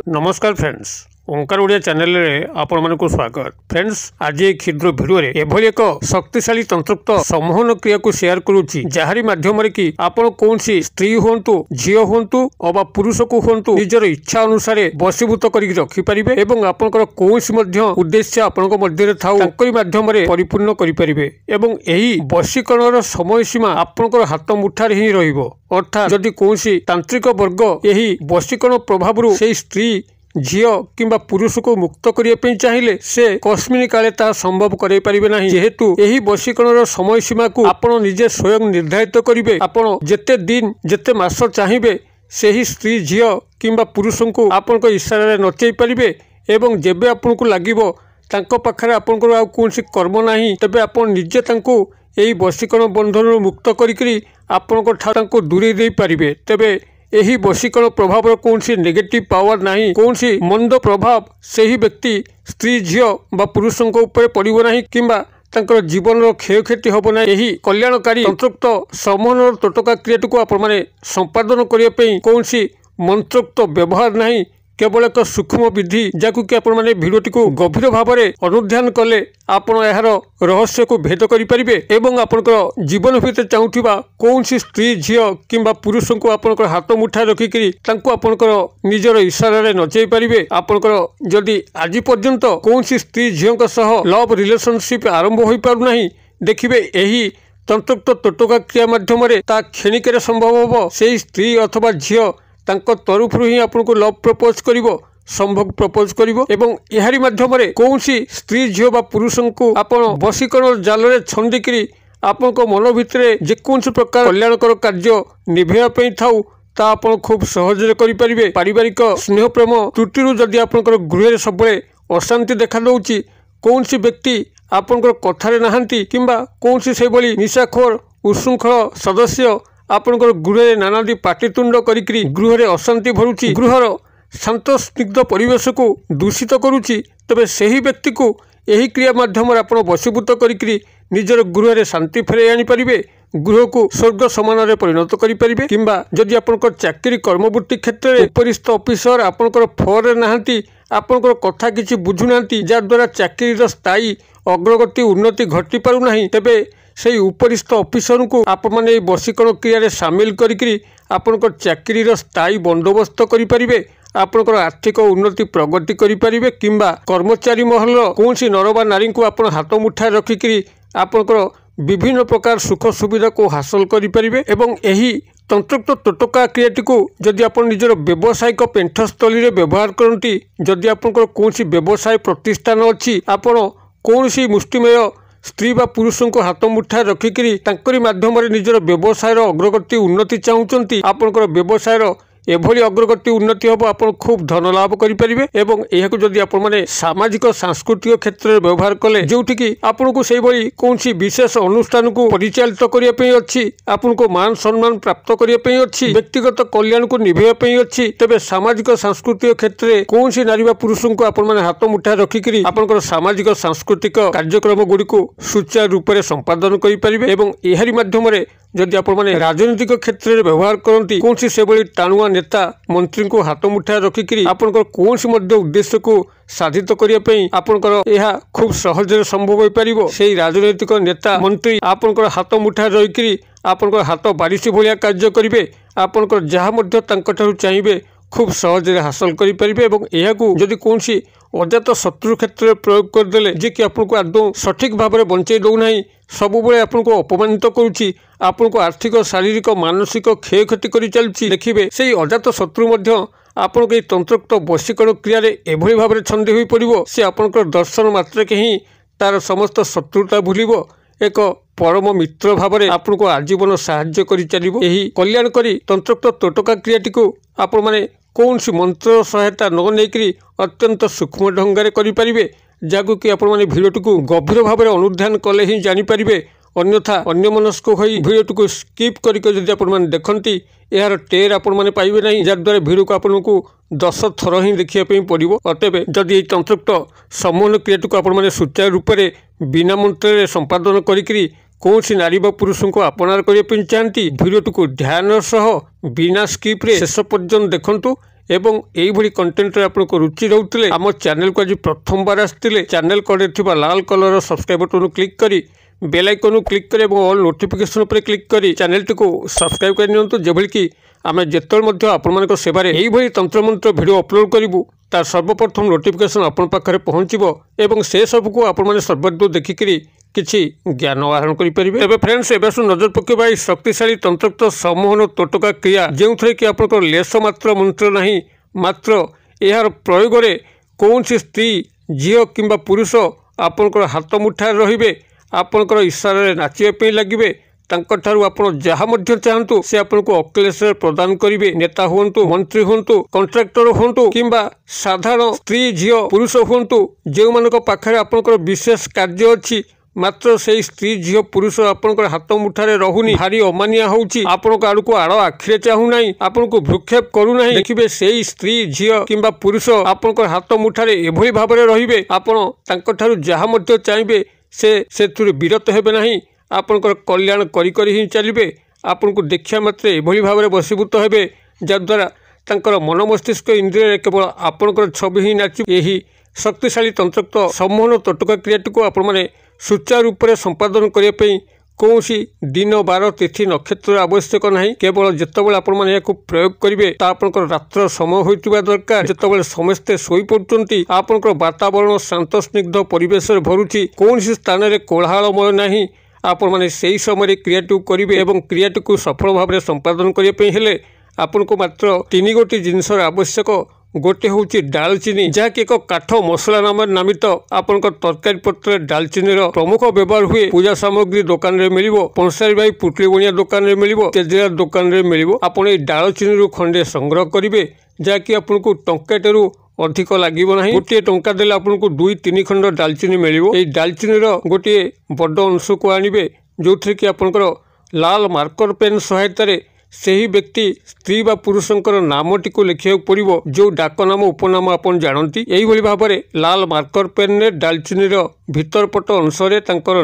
नमस्कार फ्रेंड्स, ओंकार ओडिया चैनल रे आपण मानकु स्वागत। फ्रेंड्स, आज एक क्षुद्र वीडियो रे एभली एक शक्तिशाली तंत्रोक्त सम्मोहन क्रिया को शेयर करूची, जहारी माध्यम रे कि आपण कोनसी स्त्री होंतु, झियो होंतु अबा पुरुष को होंतु निजर इच्छा अनुसार वशीभूत करिक रखि परिबे एवं आपनकर कोनसी मध्य उद्देश्य आपनक मध्य रे थाउ तांकरी माध्यम रे परिपूर्ण करि परिबे एवं एही वशीकरणर समय सीमा आपनकर हाथ मुठार ही रहिबो। अर्थात जदि कोनसी तांत्रिक वर्ग एही वशीकरण प्रभावरु से स्त्री झियो किंबा पुरुष को मुक्त करने चाहिए से कस्मिन काले ता संभव करे परिबे नाही, जेहेतु एही वशीकरणर समय सीमा को आपण निजे स्वयं निर्धारित करिवे। आपण जेते दिन जेते मास चाहिए सेही स्त्री झियो किंबा पुरुष को आपण को इशारा नचेई परिबे एवं जेबे आपण को लागिबो तांको पाखरे आपनकर आ कोनसी कर्म नाही, तबे आपण निजे तांको एही वशीकरण बंधन मुक्त करिकरी आपनकर ठाको दूरी दे परिबे। तबे एही वशीकरण प्रभाव कौनसी नेगेटिव पावर नहीं, कौनसी मंद प्रभाव सही व्यक्ति स्त्री झियो बा पुरुषों ऊपर पड़ो ना किंबा तांकर जीवन क्षयक्षति हम ना। यही कल्याणकारी तंत्रोक्त सम्मोहन तोटका क्रिया को आप संपादन करने कौनसी मंत्रोक्त व्यवहार नहीं, केवल एक सूक्ष्म विधि जहाँकि कि आपण माने भिडियोटी को गभीर भाव में अनुध्यान कले आपण यार रहस्य को भेद करें एवं आपनकर जीवन भितर चाहूबा कौन सी स्त्री झियो किंबा पुरुष को आपनकर हाथ मुठा रखिकी आपनकर निजर इशारा नचेई पारे। आपनकर जदि आज पर्यंत कौन सी स्त्री झियों सह लव रिलेशनशिप आरंभ हो पारना, देखिए यही तंत्रोक्त तोटका क्रिया माध्यम ता क्षणिक संभव हम से स्त्री अथवा झियो तांको तरफ ही आपन को लव प्रपोज करिवो, संभोग प्रपोज करिवो एवं एहारी माध्यम कौनसी स्त्री झियो बा पुरुष को आपन वशीकरण जाल रे छंदिकरी आपन को मन भितरे जेकोनसी प्रकार कल्याणकर कार्य निभेया पई थाउ ता आपन खूब सहज करि परिबे। पारिवारिक स्नेह प्रेम त्रुटिरु जदि आपनकर गृह सबले अशांति देखा दउची, कौनसी व्यक्ति आपनकर कथारे नाहंती किंबा कौनसी से भली निशाखोर उशृंखल सदस्य आपनकर गृह नानादी पाटितुंड करिकरी गृह अशांति भरुची, गृहर शांत स्निग्ध परिवेश को दूषित करुची, तबे सही व्यक्ति को यही क्रिया माध्यम आप वशीभूत करिकरी निजर गृह रे शांति फेरे आनी परिबे, गृह को स्वर्ग समान रे परिणत करि परिबे। किंबा जदि आपनकर चाकरी कर्मवृत्ति क्षेत्र में उपरिस्थ ऑफिसर आपनकर फर रे नाहंती, आपनकर कथा किछि बुझु नाहंती, जा द्वारा चाकरी स्थायी अग्रगति उन्नति घटी पारु नाही, तबे से उपरिस्थ ऑफिसर को आप माने वशीकरण क्रिया सामिल करिकरी आपनकर चाकरी स्थायी बंदोबस्त करि परिबे, आपनकर आर्थिक उन्नति प्रगति करि परिबे। किंबा कर्मचारी महल कौन सी नरबा नारी को आप हाथ मुठा रखिकरी आपनकर विभिन्न प्रकार सुख सुविधा को हासिल करि परिबे। एवं एही तंत्रोक्त तोटका क्रियाटी को जदि आप निजर व्यावसायिक पेंठस्थली व्यवहार करती, जदि आपनकर कौन सी व्यवसाय प्रतिष्ठान अच्छी, आपण कौन सी मुष्टिमेय स्त्री बा पुरुषों को हाथ मुठा रखिकरी तांकरी माध्यम निजर व्यवसायर अग्रगति उन्नति चाहूँगी, आपनकर व्यवसायर एभली अग्रगति उन्नति हम आप खूब धन लाभ करें। एवं यह जदि आप सामाजिक सांस्कृतिक क्षेत्र में व्यवहार कले जोटि कि आपन को कौन सी विशेष अनुष्ठान को परिचालित करने अच्छी, आपन को मान सम्मान प्राप्त करने अच्छी, व्यक्तिगत कल्याण को निभेवाई अच्छी, तेज सामाजिक सांस्कृतिक क्षेत्र में कौन सी नारी पुरुष को आप हाथ मुठा रखिकी आपनकर सामाजिक सांस्कृतिक कार्यक्रम गुड़ी को सुचारू रूप से संपादन करें। एहारी माध्यम जदि आप राजनीतिक क्षेत्र में व्यवहार करती, कौन सी से टाणुआ नेता मंत्री को हाथ मुठा रखिकी आपनकर कौन सी उद्देश्य को साधित करने आपनकर यह खूब सहज संभव हो पार। से राजनैतिक नेता मंत्री आपनकर हाथ मुठा रही आपनकर हाथ बारिश भाया कार्य करेंगे, आपनकर जहाँ चाहिए खूब सहज हासिल करें। जदि कौन सी अजात शत्रु क्षेत्र में प्रयोग करदे जे कि आपको आदौ सठिक भाव में बंचे दौना, सबुबले आपको अपमानित करुच्ची, आपको आर्थिक शारीरिक मानसिक क्षयक्षति कर चलती, देखिए से अजात शत्रु आपन के तंत्रोक्त वशीकरण क्रिया एभली भाव में छंदी हो पड़ो, से आपनकर दर्शन मात्र के ही तार समस्त शत्रुता भूलिबो, एक परम मित्र भाव में आपको आजीवन साहाय्य कर चलिबो। यही कल्याणकारी तंत्रोक्त तोटका क्रियाटी को आपण माने कौन सी मंत्र सहायता न लेकरी अत्यंत सूक्ष्म ढंग से करें, जहाँकि कि आप भिडियोटी को गभीर भाव में अनुध्यान कले ही जानीपारे। अन्यथा अन्यमनस्क हो भिडियोटी को स्किप करके जदि आप देखती यार टेर आपण पाइबे नहीं, जद्वारा भिडियो को आपको 10 थर ही देखा पड़ो। अतएव जदि तंत्रोक्त सम्मोहन क्रियाटी को आप सुचारू रूप से बिना मंत्र संपादन करी कौन नारी पुरुष को आपणार करने चाहती भिडियोटी को ध्यान सह बिना स्किप रे शेष पर्यंत देखंतु एवं यही कंटेंट आपको रुचि रोते आम चैनल को आज प्रथम बार आसते चैनल कड़े लाल कलर सब्सक्राइब बटन क्लिक करी बेल आइकन क्लिक करें और ऑल नोटिफिकेशन पर क्लिक करी चैनल टी को सब्सक्राइब कर जेभली कि आम जिते आपण सेवार यही तंत्रमंत्र भिडियो अपलोड करूँ तार सर्वप्रथम नोटिफिकेशन आपण पाखे पहुँचो एवं से सबको आपण सर्वदूर देखिकी किछि ज्ञान आहरण करेंगे। तेज फ्रेंड्स एवं नजर पकेबा शक्तिशाली तंत्रोक्त सम्मोहन तोटका क्रिया जो थे कि आप लेस मात्र मंत्र नहीं मात्र यार प्रयोग में कौन स्त्री झील कि पुरुष आपणकर हाथ मुठा रे आपणकर इशारे नाचिबा लगे आप जहाँ चाहतु से आपको अक्लेशर प्रदान करेंगे नेता हूँ मंत्री हूँ कंट्राक्टर हूँ कि साधारण स्त्री झील पुरुष हूँ जो मान पाखे आपणकर विशेष कार्य अच्छी मात्र से स्त्री झील पुरुष आपणकर हाथ मुठारे रहुनी भारी अमानिया होउची आपणक आड़ को आड़ आखिरे चाहूना आपन को भ्रुक्षेप करूना देखिए से स्त्री झील कि पुरुष आपणकर हाथ मुठारे एभली भाव में रहिबे आपन तांको ठारू जहाँ मध्य चाहिए से विरत हेबे नहीं आपणकर कल्याण करी ही चलिए आपन को देखा मात्र एभली भाव में बसीभूत हेबे जद्वारा तांकर मन मस्तिष्क इंद्रिय केवल आपणकर छवि ही नाची यही शक्तिशाली तंत्रोक्त सम्मोहन तोटका क्रियाटी को आपण मैंने सुचारू रूप से संपादन करने कौन दिन बार तिथि नक्षत्र आवश्यक नहीं केवल जितेबाला आपने प्रयोग करेंगे आपंकर रात्र समय होता दरकार जितेबाला समस्ते शोई पड़ुंट आपंकर वातावरण शांत स्निग्ध परिवेश भरुची कौन स्थान में कोलाहलमय नहीं आपण मैंने से समय क्रियाटी करेंगे और क्रियाटी को सफल भाव में संपादन करने आपन को मात्र 3 गोटी जिनसर आवश्यक गोटे हूँ डालचीनी जहाँकि एक काठ मसला नाम नामित आपंकर तरकारी पत्र डालचीनी प्रमुख व्यवहार हुए पूजा सामग्री दुकान में मिल पंसारी भाई पुटली बणिया दुकान में मिल तेजरार दुकान में मिल आप डालचीनी खंडे संग्रह करेंगे जहाँकि आपको टंकाटे अधिक लगे ना गोटे टंका देले आपको 2-3 खंड डालचीनी मिल डालचीनी गोटे बड़ अंश को आणवे जो थी कि आपंकर लाल मार्कर पेन सहायतार सही व्यक्ति स्त्री बा पुरुषंकर नामटी को लिखा पड़ो जो डाक नाम उपनाम आप जानती यही भाव में लाल मार्कर पेन ने डालचीनी भीतर पट अंश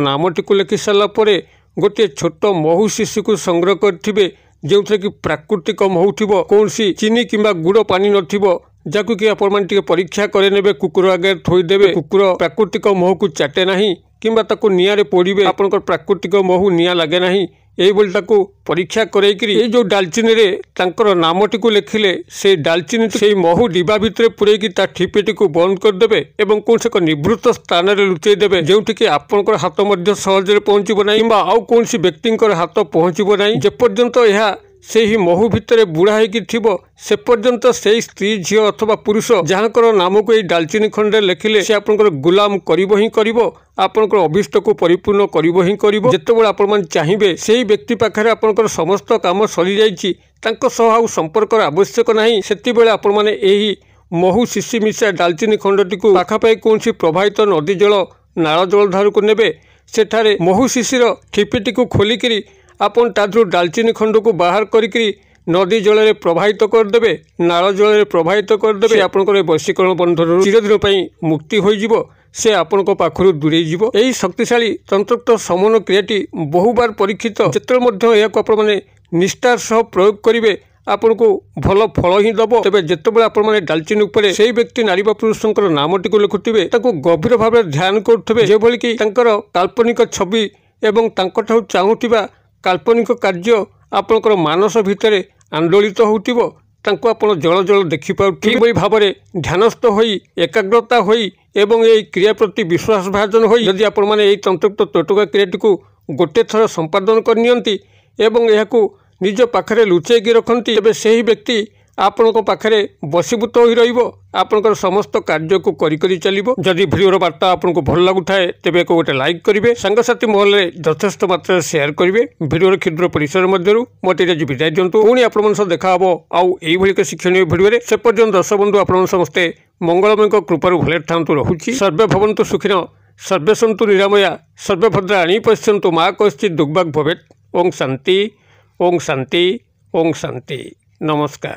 नामटी को लिखि सारापर गोटे छोट महू शिशु को संग्रह करेंगे जो थे कि प्राकृतिक महू थी कौन चीनी कि गुड़ पानी नथिबो जाकु कि आपण परीक्षा करे कुकुर आगे थोईदेवे कुकुर प्राकृतिक महू को चाटे नहीं किंबा ताको निआरे पोड़े आपनकर प्राकृतिक महू निआ लगे नहीं यही ताको परीक्षा करैकरी ये जो डालचीनी रे तांकर नामटी को लिखिले से डालचीनी से महू डिबा भितर पुरेकी ता ठिपेटी को बंद करदेवे एवं कौन से निवृत्त स्थान में लुचई देवे जोठी कि आपनकर हाथ मध्य सहजरे पहुँचबो नहीं किंबा आउ कौन व्यक्तिंकर हाथ पहुँचबो नहीं जे पर्यंत यह से ही महू भितर बुढ़ा होगी से पर्यंत से स्त्री झील अथवा पुरुष जहाँकर नाम को डालचीनी खंडे लिखिले से आपनकर गुलाम करिबो ही करिबो आपनकर अभिष्ट को परिपूर्ण करिबो ही करिबो जेतेबेले आपण चाहिए से व्यक्ति पाखरे आपनकर समस्त काम सरी जाइछि तांको सह आउ संपर्क आवश्यक नहीं सेतिबेले आपण माने एही महू शिशी मिशा डालचीनी खंडटी को पाखापाखि कौन प्रवाहित नदी जल नाल जल धार को नेबे सेठारे महू शिशीर ठिपिटी को खोलिकी आपन तादरू डालचीनी खंड को बाहर करी नदी जल में प्रवाहित करदे नाल जल में प्रवाहित करदे आपंकर वशीकरण बंधन चिरदिन मुक्ति हो से आपण पाखु दूरे यही शक्तिशाली तंत्रोक्त समन क्रियाटी बहुबार परीक्षित जिते निष्ठार सह प्रयोग करेंगे आपन को भल फल ही दब तेज जितेबाला आपने डालचीनी उपरे से व्यक्ति नारी पुरुषंकर नामटी को लिखुवे गभीर भाव ध्यान करुवे जो कि काल्पनिक छवि एवं चाहूबा काल्पनिक कार्य आपणकर मानस भितर आंदोलित होतिबो तांको आपण जल जल देखि पाउथि भाव में ध्यानस्थ होई एकाग्रता होई एवं यही क्रिया प्रति विश्वास भाजन होई यदि आपण माने एही तंत्रोक्त तोटका क्रियाटी को गोटे थर संपादन करनियंती एवं एहाकू निज पाखरे लुचेकी रखती तेबे सेही व्यक्ति आपण पाखे बसीभूत हो रहा समस्त कार्य को करी चलो जदि भिडियोर वार्ता आपको भल लगुए तेज एक गोटे लाइक करेंगे सांगसाथी महल में यथेष्ट मात्रा शेयर करेंगे भिडियोर क्षुद्र परिसर मध्य मत विदाय दिंतु पुणी आपण देखा आउ यही शिक्षणीय भिडियो से पर्यंत दर्शक बंधु आप समस्ते मंगलमय कृपार भले था रोचे सर्वे भवन्तु सुखिन सर्वे सन्तु निरामया सर्वे भद्राणि पश्यन्तु मा कश्चित् दुर्भाग् भवेत्। ओं शांति ओं शांति ओं शांति। नमस्कार।